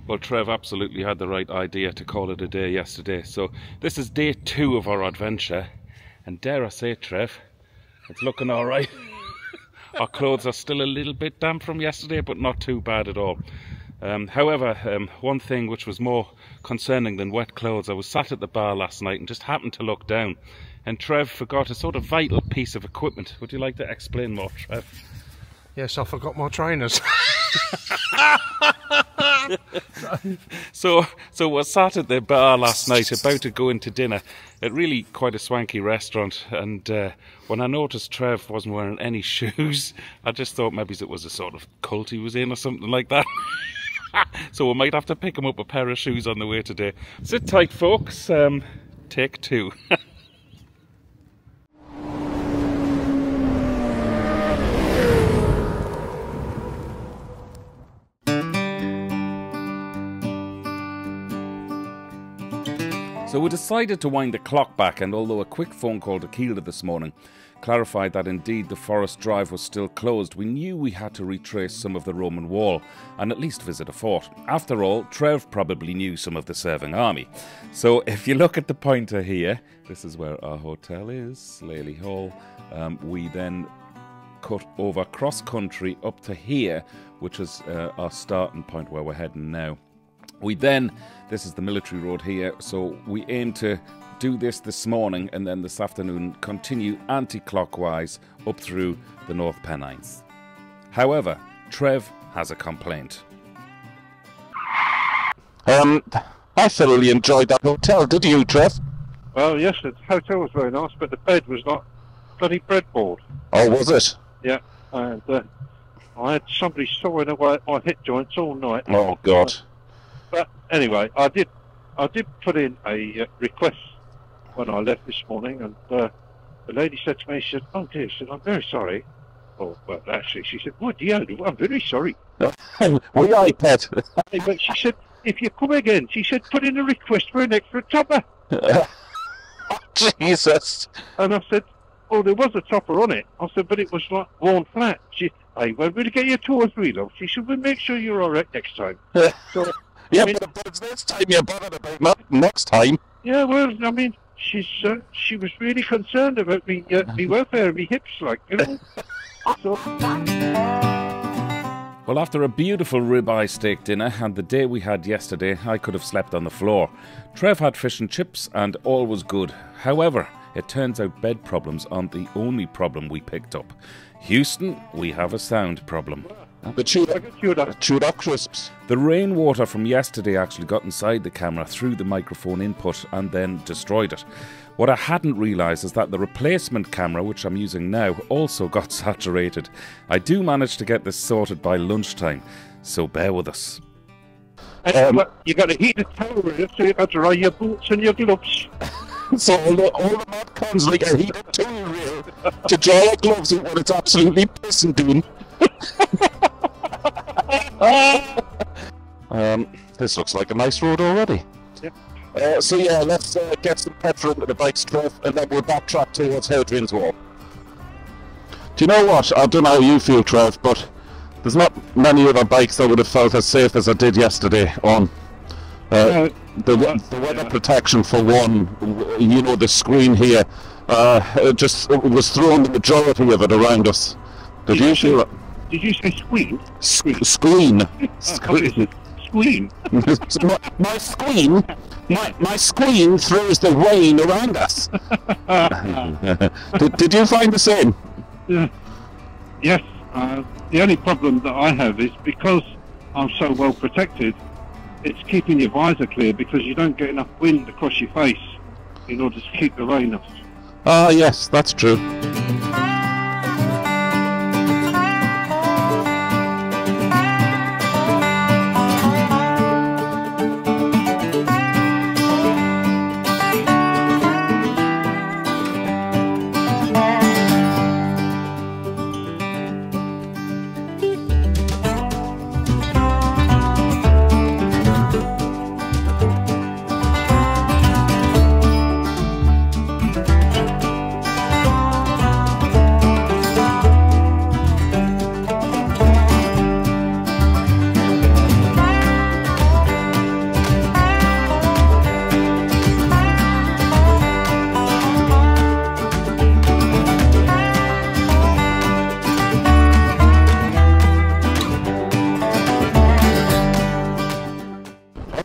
Well, Trev absolutely had the right idea to call it a day yesterday. So this is day 2 of our adventure. And dare I say, Trev, it's looking all right. Our clothes are still a little bit damp from yesterday, but not too bad at all. However, one thing which was more concerning than wet clothes, I was sat at the bar last night and just happened to look down. And Trev forgot a sort of vital piece of equipment. Would you like to explain more, Trev? Yes, I forgot my trainers. So we're sat at the bar last night about to go into dinner at really quite a swanky restaurant, and when I noticed Trev wasn't wearing any shoes, I just thought maybe it was a sort of cult he was in or something like that. So we might have to pick him up a pair of shoes on the way today. Sit tight, folks. Take 2. So we decided to wind the clock back, and although a quick phone call to Kielder this morning clarified that indeed the forest drive was still closed, we knew we had to retrace some of the Roman wall and at least visit a fort. After all, Trev probably knew some of the serving army. So if you look at the pointer here, this is where our hotel is, Slaley Hall. We then cut over cross country up to here, which is our starting point where we're heading now. We then, this is the military road here, so we aim to do this morning and then this afternoon continue anti-clockwise up through the North Pennines. However, Trev has a complaint. I thoroughly enjoyed that hotel, did you, Trev? Well, yes, the hotel was very nice, but the bed was not bloody breadboard. Oh, was it? Yeah, and I had somebody sawing away at my hip joints all night. Oh, God. But anyway, I did put in a request when I left this morning, and the lady said to me, she said, "Oh dear," she said, "I'm very sorry." Oh, well, actually, she said, "Oh dear, I'm very sorry." We are, pet. But she said, "If you come again," she said, "put in a request for an extra topper." Jesus. And I said, "Oh, there was a topper on it." I said, "But it was like worn flat." She, "Hey, well, we'll get you 2 or 3, love." She said, "We'll make sure you're all right next time." So, yeah, I mean, but it's next time you're bothered about not next time. Yeah, well, I mean, she was really concerned about me welfare and me hips, like, you know. So. Well, after a beautiful ribeye steak dinner and the day we had yesterday, I could have slept on the floor. Trev had fish and chips and all was good. However, it turns out bed problems aren't the only problem we picked up. Houston, we have a sound problem. The chewed up crisps. The rainwater from yesterday actually got inside the camera through the microphone input and then destroyed it. What I hadn't realised is that the replacement camera, which I'm using now, also got saturated. I do manage to get this sorted by lunchtime, so bear with us. And you got to heat the towel with it, so you got to dry your boots and your gloves. So all the mod cons like a heated towel reel to dry your gloves when it's absolutely pissing down. This looks like a nice road already. Yep. So yeah, let's get some petrol into the bike's Trev, and then we'll backtrack towards Heldrin's Wall. Do you know what? I don't know how you feel, Trev, but there's not many other bikes that would have felt as safe as I did yesterday on. The weather protection for one, you know, the screen here, it was throwing the majority of it around us. Did you feel it? Did you say screen? Screen. Screen. My screen throws the rain around us. Did you find the same? Yes. The only problem that I have is because I'm so well protected, it's keeping your visor clear because you don't get enough wind across your face in order to keep the rain off. Ah, yes, that's true.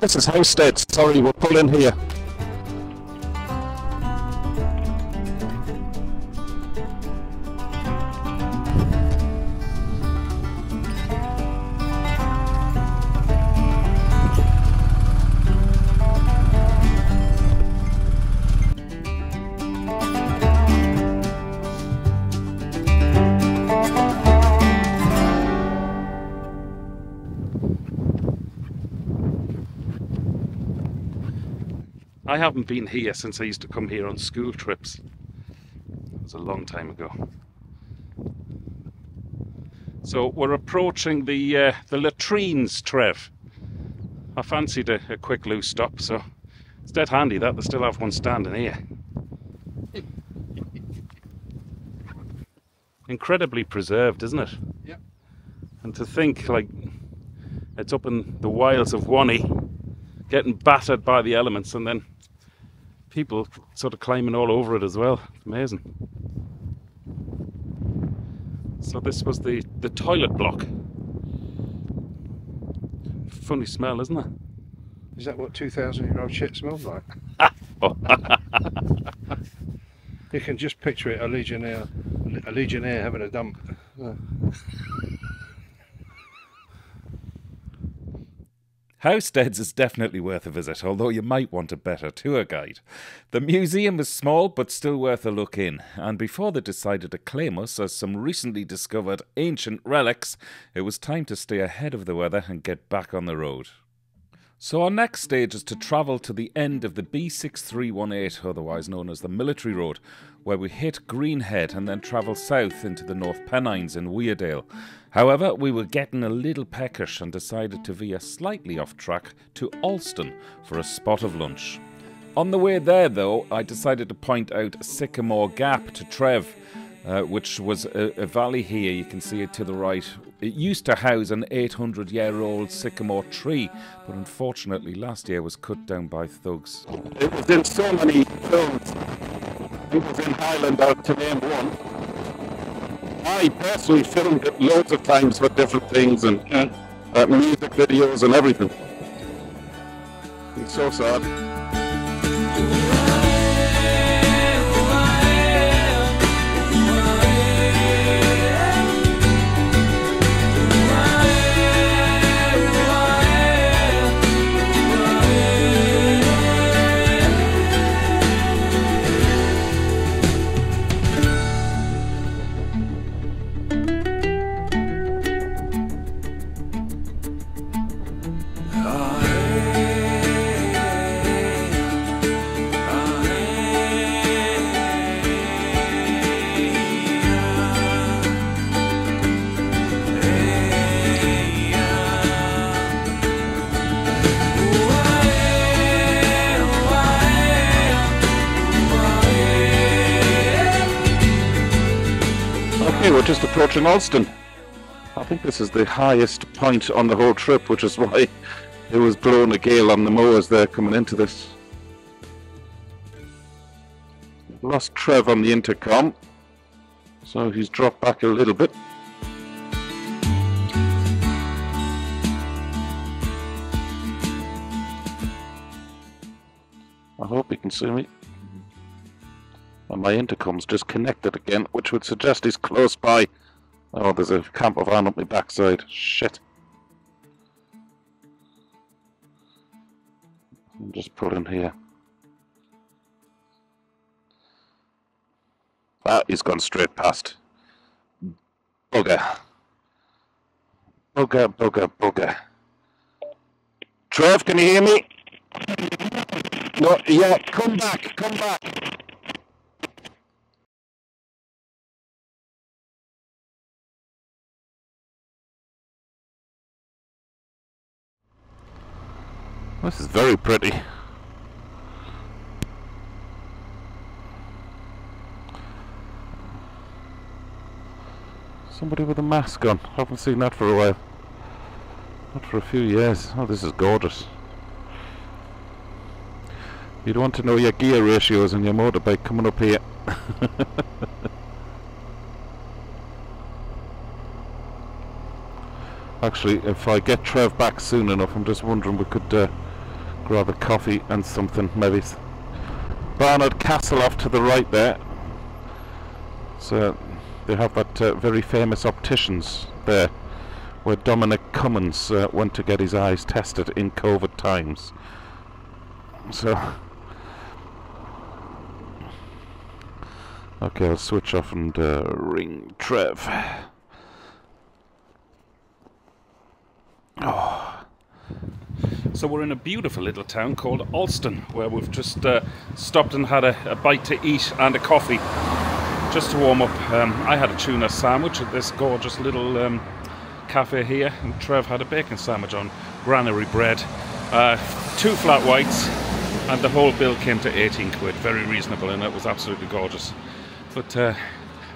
this is Howstead. Sorry, we're pulling here. I haven't been here since I used to come here on school trips. It was a long time ago. So we're approaching the latrines, Trev. I fancied a quick loose stop, so it's dead handy that they still have one standing here. Incredibly preserved, isn't it? Yeah. And to think, like, it's up in the wilds of Wanney, getting battered by the elements, and then people sort of climbing all over it as well. It's amazing. So this was the toilet block. Funny smell, isn't it? Is that what 2,000-year-old shit smells like? You can just picture it, a legionnaire having a dump. Howstead's is definitely worth a visit, although you might want a better tour guide. The museum is small, but still worth a look in, and before they decided to claim us as some recently discovered ancient relics, it was time to stay ahead of the weather and get back on the road. So our next stage is to travel to the end of the B6318, otherwise known as the Military Road, where we hit Greenhead and then travel south into the North Pennines in Weardale. However, we were getting a little peckish and decided to veer slightly off track to Alston for a spot of lunch. On the way there, though, I decided to point out Sycamore Gap to Trev, which was a valley here. You can see it to the right. It used to house an 800-year-old sycamore tree, but unfortunately last year was cut down by thugs. It was in so many films. It was in Highland, out to name one. I personally filmed it loads of times for different things and music videos and everything. It's so sad. We're just approaching Alston. I think this is the highest point on the whole trip, which is why it was blowing a gale on the mowers there coming into this. Lost Trev on the intercom, so he's dropped back a little bit. I hope he can see me. And my intercom's disconnected again, which would suggest he's close by. Oh, there's a camper van up my backside. Shit. I'm just pulling here. Ah, he's gone straight past. Bugger. Bugger, bugger, bugger. Trev, can you hear me? No, yeah, come back, come back. This is very pretty. Somebody with a mask on. Haven't seen that for a while. Not for a few years. Oh, this is gorgeous. You'd want to know your gear ratios on your motorbike coming up here. Actually, if I get Trev back soon enough, I'm just wondering we could grab a coffee and something, maybe. Barnard Castle off to the right there. So they have that very famous opticians there, where Dominic Cummins went to get his eyes tested in COVID times. So, okay, I'll switch off and ring Trev. Oh. So we're in a beautiful little town called Alston, where we've just stopped and had a bite to eat and a coffee, just to warm up. I had a tuna sandwich at this gorgeous little cafe here, and Trev had a bacon sandwich on granary bread, 2 flat whites, and the whole bill came to 18 quid, very reasonable, and it was absolutely gorgeous. But I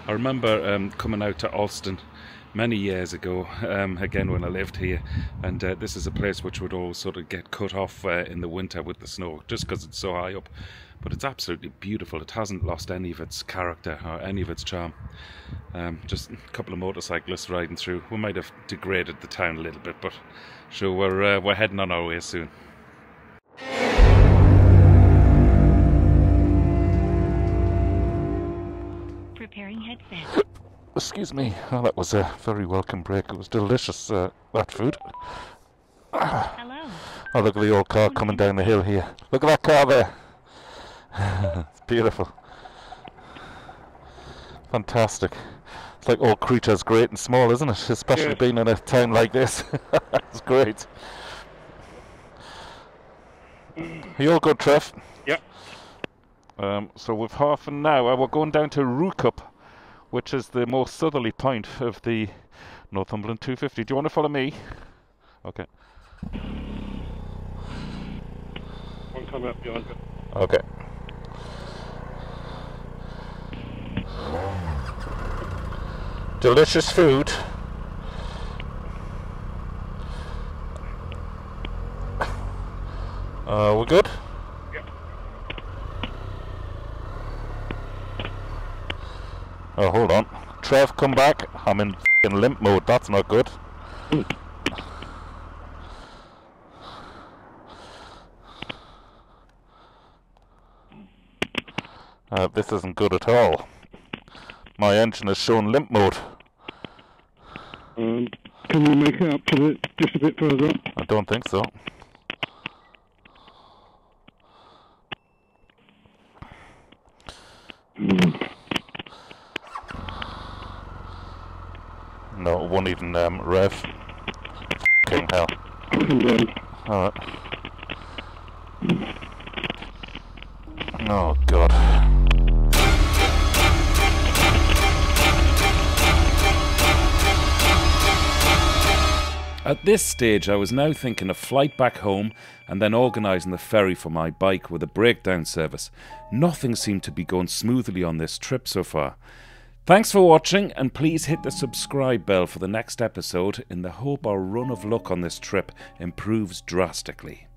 remember coming out to Alston many years ago, again when I lived here, and this is a place which would always sort of get cut off in the winter with the snow, just because it's so high up. But it's absolutely beautiful. It hasn't lost any of its character or any of its charm. Just a couple of motorcyclists riding through. We might have degraded the town a little bit, but sure, we're heading on our way soon. Preparing headset. Excuse me. Oh, that was a very welcome break. It was delicious, that food. Hello. Oh, look at the old car coming down the hill here. Look at that car there. It's beautiful. Fantastic. It's like all creatures great and small, isn't it? Especially being in a town like this. It's great. Are you all good, Trev? Yep. So with half an hour, we're going down to Rookup, which is the most southerly point of the Northumberland 250. Do you want to follow me? Okay. One coming up behind you. Okay. Delicious food. We're good? Yep. Oh, hold on. Trev, come back. I'm in f***ing limp mode. That's not good. This isn't good at all. My engine is showing limp mode. Can you make it up to it just a bit further up? I don't think so. No, it won't even rev. F***ing hell. Alright. Oh god. At this stage, I was now thinking of flight back home and then organising the ferry for my bike with a breakdown service. Nothing seemed to be going smoothly on this trip so far. Thanks for watching, and please hit the subscribe bell for the next episode in the hope our run of luck on this trip improves drastically.